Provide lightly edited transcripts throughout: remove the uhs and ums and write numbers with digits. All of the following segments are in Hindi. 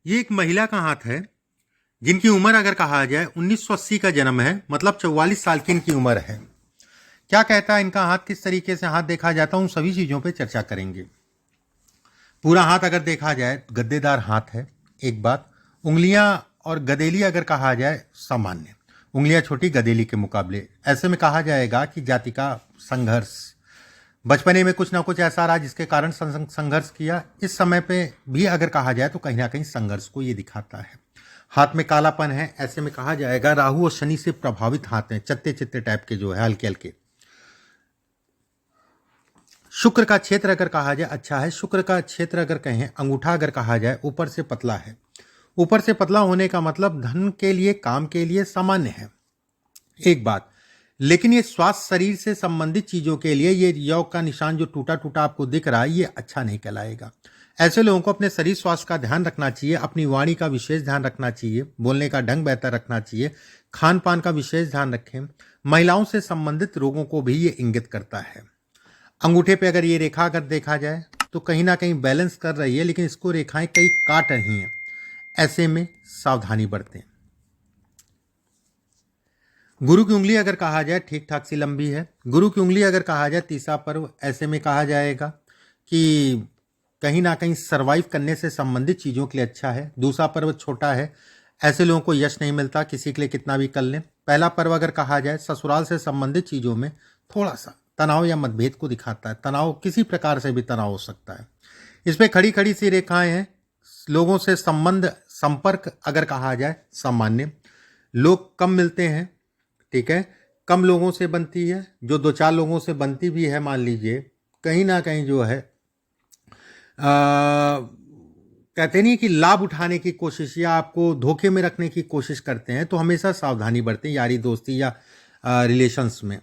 ये एक महिला का हाथ है जिनकी उम्र अगर कहा जाए 1980 का जन्म है, मतलब 44 साल की इनकी उम्र है। क्या कहता है इनका हाथ, किस तरीके से हाथ देखा जाता है, उन सभी चीज़ों पे चर्चा करेंगे। पूरा हाथ अगर देखा जाए गद्देदार हाथ है। एक बात, उंगलियां और गदेली अगर कहा जाए सामान्य, उंगलियां छोटी गदेली के मुकाबले। ऐसे में कहा जाएगा कि जाति का संघर्ष, बचपने में कुछ ना कुछ ऐसा रहा जिसके कारण संघर्ष किया। इस समय पे भी अगर कहा जाए तो कहीं ना कहीं संघर्ष को ये दिखाता है। हाथ में कालापन है, ऐसे में कहा जाएगा राहु और शनि से प्रभावित हाथ हैं, चत्ते चित्ते टाइप के जो है, हल्के हल्के। शुक्र का क्षेत्र अगर कहा जाए अच्छा है। शुक्र का क्षेत्र अगर कहें, अंगूठा अगर कहा जाए ऊपर से पतला है। ऊपर से पतला होने का मतलब धन के लिए, काम के लिए सामान्य है। एक बात, लेकिन ये स्वास्थ्य शरीर से संबंधित चीजों के लिए ये योग का निशान जो टूटा टूटा आपको दिख रहा है, ये अच्छा नहीं कहलाएगा। ऐसे लोगों को अपने शरीर स्वास्थ्य का ध्यान रखना चाहिए, अपनी वाणी का विशेष ध्यान रखना चाहिए, बोलने का ढंग बेहतर रखना चाहिए, खान पान का विशेष ध्यान रखें। महिलाओं से संबंधित रोगों को भी ये इंगित करता है। अंगूठे पे अगर ये रेखा अगर देखा जाए तो कहीं ना कहीं बैलेंस कर रही है, लेकिन इसको रेखाएं कई काट रही हैं। ऐसे में सावधानी बरतें। गुरु की उंगली अगर कहा जाए ठीक ठाक सी लंबी है। गुरु की उंगली अगर कहा जाए तीसरा पर्व, ऐसे में कहा जाएगा कि कहीं ना कहीं सरवाइव करने से संबंधित चीज़ों के लिए अच्छा है। दूसरा पर्व छोटा है, ऐसे लोगों को यश नहीं मिलता किसी के लिए कितना भी कर लें। पहला पर्व अगर कहा जाए ससुराल से संबंधित चीज़ों में थोड़ा सा तनाव या मतभेद को दिखाता है। तनाव किसी प्रकार से भी तनाव हो सकता है। इस पे खड़ी खड़ी सी रेखाएं हैं। लोगों से संबंध संपर्क अगर कहा जाए सामान्य, लोग कम मिलते हैं, ठीक है, कम लोगों से बनती है। जो दो चार लोगों से बनती भी है, मान लीजिए कहीं ना कहीं जो है कहते नहीं कि लाभ उठाने की कोशिश या आपको धोखे में रखने की कोशिश करते हैं, तो हमेशा सावधानी बरतें यारी दोस्ती या रिलेशंस में।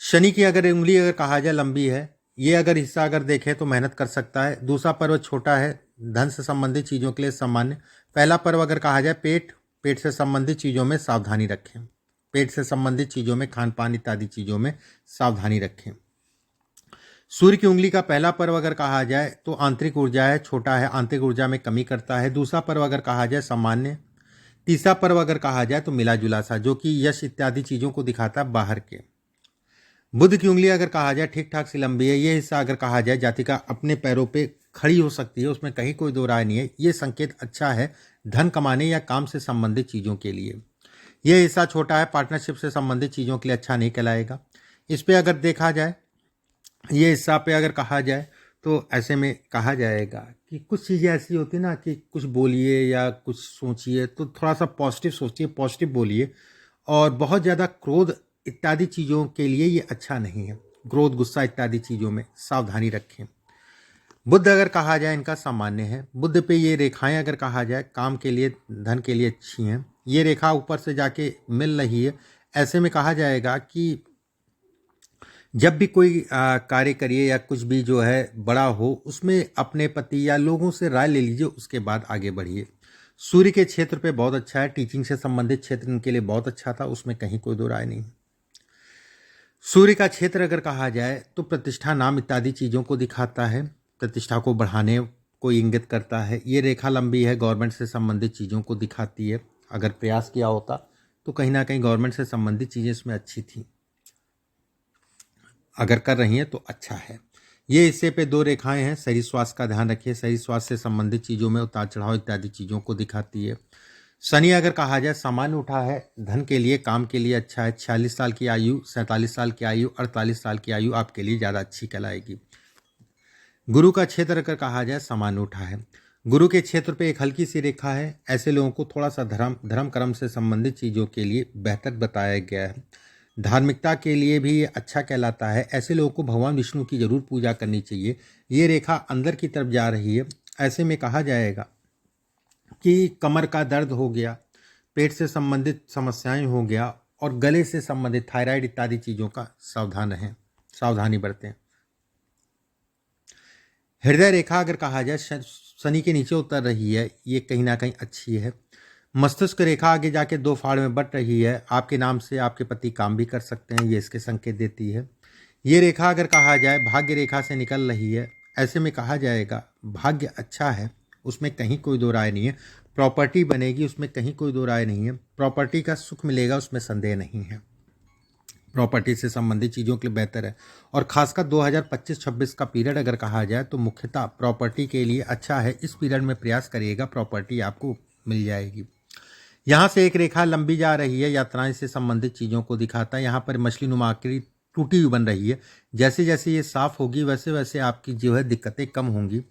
शनि की अगर उंगली अगर कहा जाए लंबी है, ये अगर हिस्सा अगर देखें तो मेहनत कर सकता है। दूसरा पर्व छोटा है, धन से संबंधित चीज़ों के लिए सामान्य। पहला पर्व अगर कहा जाए पेट, पेट से संबंधित चीज़ों में सावधानी रखें। पेट से संबंधित चीज़ों में, खान पान इत्यादि चीज़ों में सावधानी रखें। सूर्य की उंगली का पहला पर्व अगर कहा जाए तो आंतरिक ऊर्जा है, छोटा है, आंतरिक ऊर्जा में कमी करता है। दूसरा पर्व अगर कहा जाए सामान्य। तीसरा पर्व अगर कहा जाए तो मिला जुला सा, जो कि यश इत्यादि चीज़ों को दिखाता है बाहर के। बुध की उंगली अगर कहा जाए ठीक ठाक सी लंबी है। ये हिस्सा अगर कहा जाए जातिका अपने पैरों पे खड़ी हो सकती है, उसमें कहीं कोई दो राय नहीं है। ये संकेत अच्छा है धन कमाने या काम से संबंधित चीज़ों के लिए। यह हिस्सा छोटा है, पार्टनरशिप से संबंधित चीज़ों के लिए अच्छा नहीं कहलाएगा। इस पे अगर देखा जाए, ये हिस्सा पे अगर कहा जाए तो ऐसे में कहा जाएगा कि कुछ चीज़ें ऐसी होती ना कि कुछ बोलिए या कुछ सोचिए तो थोड़ा सा पॉजिटिव सोचिए, पॉजिटिव बोलिए। और बहुत ज़्यादा क्रोध इत्यादि चीज़ों के लिए ये अच्छा नहीं है। क्रोध, गुस्सा इत्यादि चीज़ों में सावधानी रखें। बुध अगर कहा जाए इनका सामान्य है। बुध पे ये रेखाएं अगर कहा जाए काम के लिए, धन के लिए अच्छी हैं। ये रेखा ऊपर से जाके मिल रही है। ऐसे में कहा जाएगा कि जब भी कोई कार्य करिए या कुछ भी जो है बड़ा हो, उसमें अपने पति या लोगों से राय ले लीजिए, उसके बाद आगे बढ़िए। सूर्य के क्षेत्र पे बहुत अच्छा है, टीचिंग से संबंधित क्षेत्र इनके लिए बहुत अच्छा था, उसमें कहीं कोई दो राय नहीं। सूर्य का क्षेत्र अगर कहा जाए तो प्रतिष्ठा, नाम इत्यादि चीज़ों को दिखाता है, प्रतिष्ठा को बढ़ाने को इंगित करता है। ये रेखा लंबी है, गवर्नमेंट से संबंधित चीज़ों को दिखाती है। अगर प्रयास किया होता तो कहीं ना कहीं गवर्नमेंट से संबंधित चीज़ें इसमें अच्छी थी, अगर कर रही हैं तो अच्छा है। ये हिस्से पे दो रेखाएं हैं। शरीर स्वास्थ्य का ध्यान रखिए, शरीर स्वास्थ्य से संबंधित चीज़ों में उतार चढ़ाव इत्यादि चीज़ों को दिखाती है। शनि अगर कहा जाए सामान्य उठा है, धन के लिए, काम के लिए अच्छा है। 46 साल की आयु, 47 साल की आयु, 48 साल की आयु आपके लिए ज़्यादा अच्छी कहलाएगी। गुरु का क्षेत्र अगर कहा जाए सामान्य उठा है। गुरु के क्षेत्र पे एक हल्की सी रेखा है। ऐसे लोगों को थोड़ा सा धर्म कर्म से संबंधित चीज़ों के लिए बेहतर बताया गया है। धार्मिकता के लिए भी ये अच्छा कहलाता है। ऐसे लोगों को भगवान विष्णु की जरूर पूजा करनी चाहिए। ये रेखा अंदर की तरफ जा रही है। ऐसे में कहा जाएगा कि कमर का दर्द हो गया, पेट से संबंधित समस्याएं हो गया और गले से संबंधित थायराइड इत्यादि चीज़ों का सावधान रहें, सावधानी बरतें। हृदय रेखा अगर कहा जाए शनि के नीचे उतर रही है, ये कहीं ना कहीं अच्छी है। मस्तिष्क रेखा आगे जाके दो फाड़ में बट रही है। आपके नाम से आपके पति काम भी कर सकते हैं, ये इसके संकेत देती है। ये रेखा अगर कहा जाए भाग्य रेखा से निकल रही है। ऐसे में कहा जाएगा भाग्य अच्छा है, उसमें कहीं कोई दो राय नहीं है। प्रॉपर्टी बनेगी, उसमें कहीं कोई दो राय नहीं है। प्रॉपर्टी का सुख मिलेगा, उसमें संदेह नहीं है। प्रॉपर्टी से संबंधित चीज़ों के लिए बेहतर है। और खासकर 2025-26 का पीरियड अगर कहा जाए तो मुख्यतः प्रॉपर्टी के लिए अच्छा है। इस पीरियड में प्रयास करिएगा, प्रॉपर्टी आपको मिल जाएगी। यहाँ से एक रेखा लंबी जा रही है, यात्राएं से संबंधित चीज़ों को दिखाता है। यहाँ पर मछली नुमा आकृति टूटी हुई बन रही है। जैसे जैसे ये साफ होगी वैसे वैसे आपकी जो है दिक्कतें कम होंगी।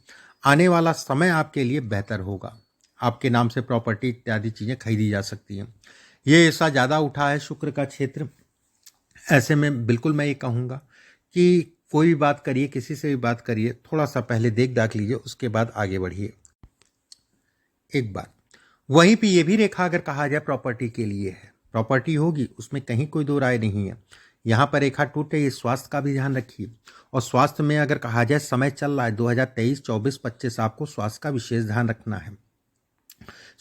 आने वाला समय आपके लिए बेहतर होगा। आपके नाम से प्रॉपर्टी इत्यादि चीज़ें खरीदी जा सकती हैं। ये ऐसा ज़्यादा उठा है शुक्र का क्षेत्र। ऐसे में बिल्कुल मैं ये कहूँगा कि कोई भी बात करिए, किसी से भी बात करिए, थोड़ा सा पहले देख दाख लीजिए, उसके बाद आगे बढ़िए। एक बात वहीं पे ये भी रेखा अगर कहा जाए प्रॉपर्टी के लिए है, प्रॉपर्टी होगी, उसमें कहीं कोई दो राय नहीं है। यहाँ पर रेखा टूटे, ये स्वास्थ्य का भी ध्यान रखिए। और स्वास्थ्य में अगर कहा जाए समय चल रहा है 2023, 24, 25, आपको स्वास्थ्य का विशेष ध्यान रखना है।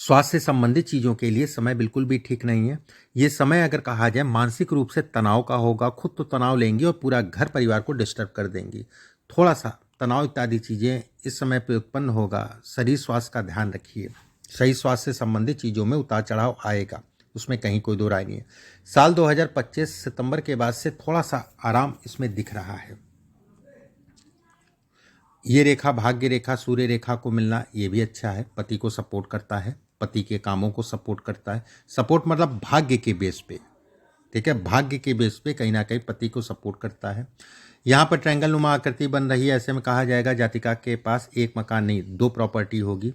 स्वास्थ्य से संबंधित चीज़ों के लिए समय बिल्कुल भी ठीक नहीं है। ये समय अगर कहा जाए मानसिक रूप से तनाव का होगा। खुद तो तनाव लेंगे और पूरा घर परिवार को डिस्टर्ब कर देंगी। थोड़ा सा तनाव इत्यादि चीज़ें इस समय पे उत्पन्न होगा। शरीर स्वास्थ्य का ध्यान रखिए। सही स्वास्थ्य से संबंधित चीज़ों में उतार चढ़ाव आएगा, उसमें कहीं कोई दो राय नहीं है। साल 2025 सितंबर के बाद से थोड़ा सा आराम इसमें दिख रहा है। ये रेखा भाग्य रेखा सूर्य रेखा को मिलना ये भी अच्छा है। पति को सपोर्ट करता है, पति के कामों को सपोर्ट करता है। सपोर्ट मतलब भाग्य के बेस पे, ठीक है, भाग्य के बेस पे कहीं ना कहीं पति को सपोर्ट करता है। यहाँ पर ट्रायंगल नुमा आकृति बन रही है। ऐसे में कहा जाएगा जातिका के पास एक मकान नहीं, दो प्रॉपर्टी होगी,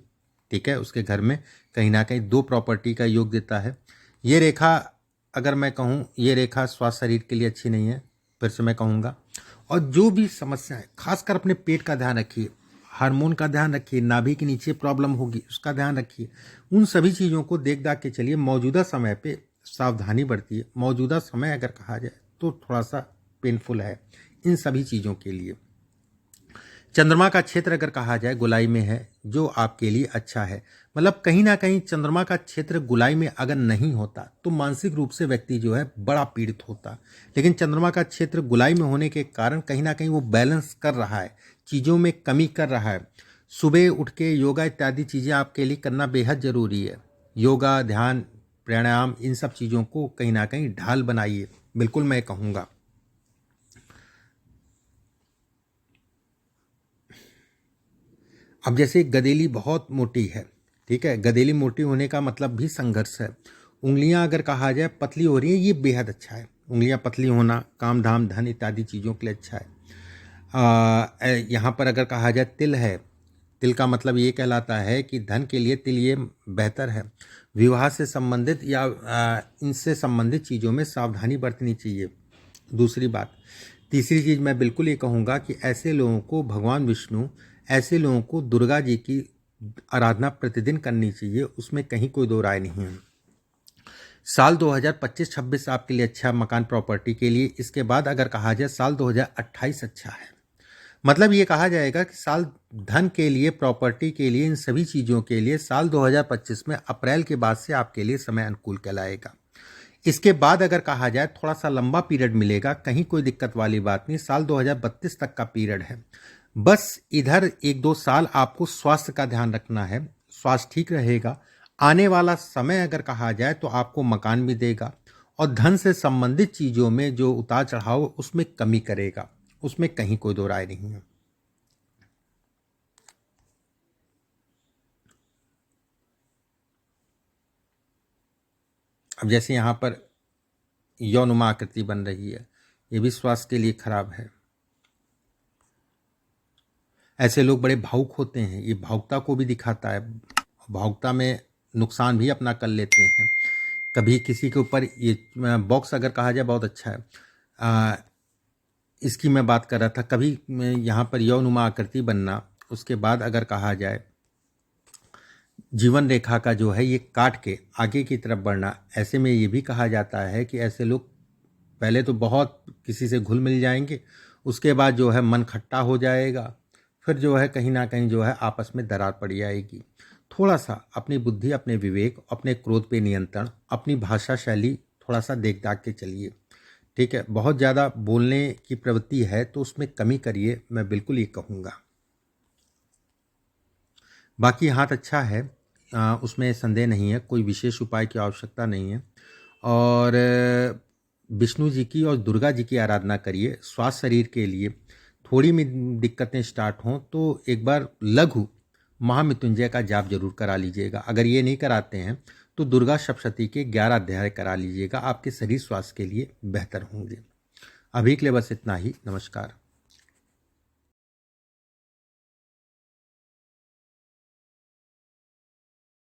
ठीक है। उसके घर में कहीं ना कहीं दो प्रॉपर्टी का योग देता है। ये रेखा अगर मैं कहूँ, ये रेखा स्वास्थ्य शरीर के लिए अच्छी नहीं है, फिर से मैं कहूँगा। और जो भी समस्या है, खासकर अपने पेट का ध्यान रखिए, हार्मोन का ध्यान रखिए, नाभि के नीचे प्रॉब्लम होगी उसका ध्यान रखिए। उन सभी चीज़ों को देख दाख के चलिए। मौजूदा समय पे सावधानी बरतिए। मौजूदा समय अगर कहा जाए तो थोड़ा सा पेनफुल है इन सभी चीज़ों के लिए। चंद्रमा का क्षेत्र अगर कहा जाए गुलाई में है, जो आपके लिए अच्छा है। मतलब कहीं ना कहीं चंद्रमा का क्षेत्र गुलाई में अगर नहीं होता तो मानसिक रूप से व्यक्ति जो है बड़ा पीड़ित होता। लेकिन चंद्रमा का क्षेत्र गुलाई में होने के कारण कहीं ना कहीं वो बैलेंस कर रहा है, चीज़ों में कमी कर रहा है। सुबह उठ के योगा इत्यादि चीज़ें आपके लिए करना बेहद ज़रूरी है। योगा, ध्यान, प्राणायाम, इन सब चीज़ों को कहीं ना कहीं ढाल बनाइए, बिल्कुल मैं कहूँगा। अब जैसे गदेली बहुत मोटी है, ठीक है, गदेली मोटी होने का मतलब भी संघर्ष है। उंगलियां अगर कहा जाए पतली हो रही है, ये बेहद अच्छा है। उंगलियां पतली होना काम धाम धन इत्यादि चीज़ों के लिए अच्छा है। यहाँ पर अगर कहा जाए तिल है, तिल का मतलब ये कहलाता है कि धन के लिए तिल ये बेहतर है। विवाह से संबंधित या इनसे संबंधित चीज़ों में सावधानी बरतनी चाहिए। दूसरी बात, तीसरी चीज़ मैं बिल्कुल ये कहूँगा कि ऐसे लोगों को भगवान विष्णु, ऐसे लोगों को दुर्गा जी की आराधना प्रतिदिन करनी चाहिए, उसमें कहीं कोई दो राय नहीं है। साल 2025-26 आपके लिए अच्छा मकान प्रॉपर्टी के लिए। इसके बाद अगर कहा जाए साल 2028 अच्छा है। मतलब ये कहा जाएगा कि साल धन के लिए, प्रॉपर्टी के लिए, इन सभी चीज़ों के लिए साल 2025 में अप्रैल के बाद से आपके लिए समय अनुकूल कहलाएगा। इसके बाद अगर कहा जाए थोड़ा सा लंबा पीरियड मिलेगा, कहीं कोई दिक्कत वाली बात नहीं। साल 2032 तक का पीरियड है। बस इधर एक दो साल आपको स्वास्थ्य का ध्यान रखना है, स्वास्थ्य ठीक रहेगा। आने वाला समय अगर कहा जाए तो आपको मकान भी देगा और धन से संबंधित चीज़ों में जो उतार चढ़ाव उसमें कमी करेगा, उसमें कहीं कोई दो राय नहीं है। अब जैसे यहाँ पर यौनुमा आकृति बन रही है, ये भी स्वास्थ्य के लिए खराब है। ऐसे लोग बड़े भावुक होते हैं, ये भावुकता को भी दिखाता है। भावुकता में नुकसान भी अपना कर लेते हैं। कभी किसी के ऊपर, ये बॉक्स अगर कहा जाए बहुत अच्छा है। इसकी मैं बात कर रहा था। कभी यहाँ पर यौनुमा आकृति बनना, उसके बाद अगर कहा जाए जीवन रेखा का जो है ये काट के आगे की तरफ बढ़ना, ऐसे में ये भी कहा जाता है कि ऐसे लोग पहले तो बहुत किसी से घुल मिल जाएंगे, उसके बाद जो है मन खट्टा हो जाएगा, फिर जो है कहीं ना कहीं जो है आपस में दरार पड़ जाएगी। थोड़ा सा अपनी बुद्धि, अपने विवेक, अपने क्रोध पे नियंत्रण, अपनी भाषा शैली थोड़ा सा देख दाख के चलिए, ठीक है। बहुत ज़्यादा बोलने की प्रवृत्ति है तो उसमें कमी करिए, मैं बिल्कुल ये कहूँगा। बाकी हाथ अच्छा है, उसमें संदेह नहीं है, कोई विशेष उपाय की आवश्यकता नहीं है। और विष्णु जी की और दुर्गा जी की आराधना करिए। स्वास्थ्य शरीर के लिए थोड़ी में दिक्कतें स्टार्ट हों तो एक बार लघु महामृत्युंजय का जाप जरूर करा लीजिएगा। अगर ये नहीं कराते हैं तो दुर्गा सप्तशती के 11 अध्याय करा लीजिएगा, आपके शरीर स्वास्थ्य के लिए बेहतर होंगे। अभी के लिए बस इतना ही। नमस्कार।